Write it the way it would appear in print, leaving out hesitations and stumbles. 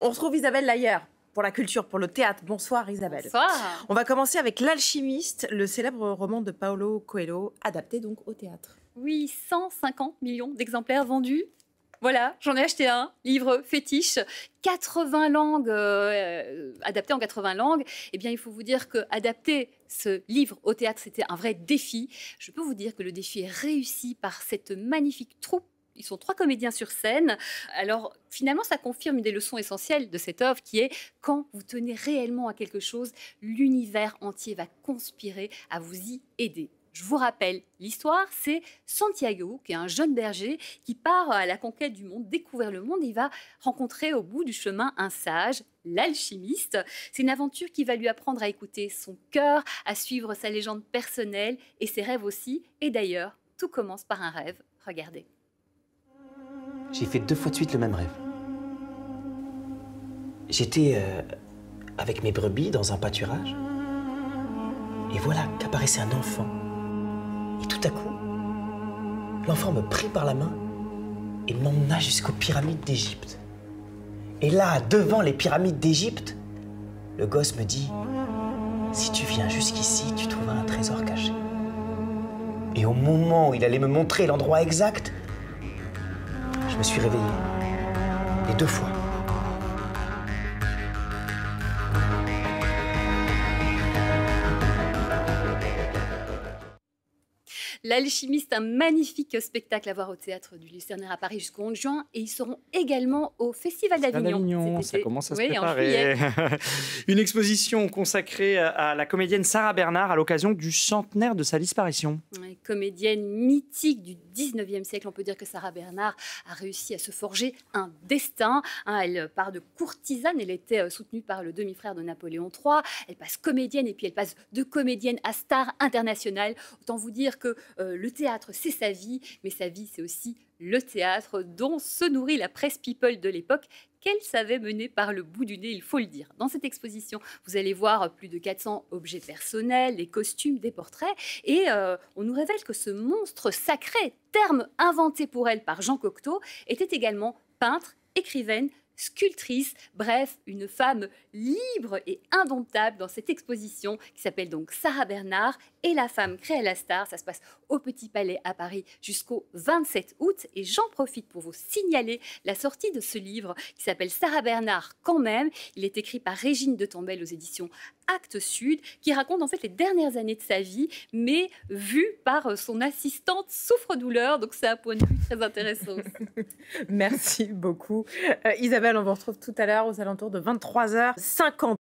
On retrouve Isabelle Layer pour la culture, pour le théâtre. Bonsoir Isabelle. Bonsoir. On va commencer avec L'Alchimiste, le célèbre roman de Paulo Coelho, adapté donc au théâtre. Oui, 150 millions d'exemplaires vendus. Voilà, j'en ai acheté un, livre fétiche, 80 langues, adapté en 80 langues. Eh bien, il faut vous dire que adapter ce livre au théâtre, c'était un vrai défi. Je peux vous dire que le défi est réussi par cette magnifique troupe. Ils sont 3 comédiens sur scène. Alors, finalement, ça confirme une des leçons essentielles de cette œuvre qui est quand vous tenez réellement à quelque chose, l'univers entier va conspirer à vous y aider. Je vous rappelle, l'histoire, c'est Santiago, qui est un jeune berger qui part à la conquête du monde, découvrir le monde. Il va rencontrer au bout du chemin un sage, l'alchimiste. C'est une aventure qui va lui apprendre à écouter son cœur, à suivre sa légende personnelle et ses rêves aussi. Et d'ailleurs, tout commence par un rêve. Regardez. J'ai fait 2 fois de suite le même rêve. J'étais avec mes brebis dans un pâturage. Et voilà qu'apparaissait un enfant. Et tout à coup, l'enfant me prit par la main et m'emmena jusqu'aux pyramides d'Égypte. Et là, devant les pyramides d'Égypte, le gosse me dit « Si tu viens jusqu'ici, tu trouveras un trésor caché. » Et au moment où il allait me montrer l'endroit exact, je me suis réveillé. Et 2 fois. L'Alchimiste, un magnifique spectacle à voir au théâtre du Lucernaire à Paris jusqu'au 11 juin. Et ils seront également au Festival d'Avignon. Ça commence à se Oui, préparer. Une exposition consacrée à la comédienne Sarah Bernard à l'occasion du centenaire de sa disparition. Ouais, comédienne mythique du 19e siècle, on peut dire que Sarah Bernard a réussi à se forger un destin. Elle part de courtisane, elle était soutenue par le demi-frère de Napoléon III. Elle passe comédienne et puis elle passe de comédienne à star internationale. Autant vous dire que le théâtre, c'est sa vie, mais sa vie, c'est aussi le théâtre dont se nourrit la presse people de l'époque, qu'elle savait mener par le bout du nez, il faut le dire. Dans cette exposition, vous allez voir plus de 400 objets personnels, des costumes, des portraits, et on nous révèle que ce monstre sacré, terme inventé pour elle par Jean Cocteau, était également peintre, écrivaine, sculptrice, bref, une femme libre et indomptable dans cette exposition qui s'appelle donc Sarah Bernard et la femme créée à la star. Ça se passe au Petit Palais à Paris jusqu'au 27 août et j'en profite pour vous signaler la sortie de ce livre qui s'appelle Sarah Bernard quand même. Il est écrit par Régine de Tombelle aux éditions Actes Sud qui raconte en fait les dernières années de sa vie mais vu par son assistante souffre-douleur, donc c'est un point de vue très intéressant. Merci beaucoup. Isabelle, on vous retrouve tout à l'heure aux alentours de 23h50.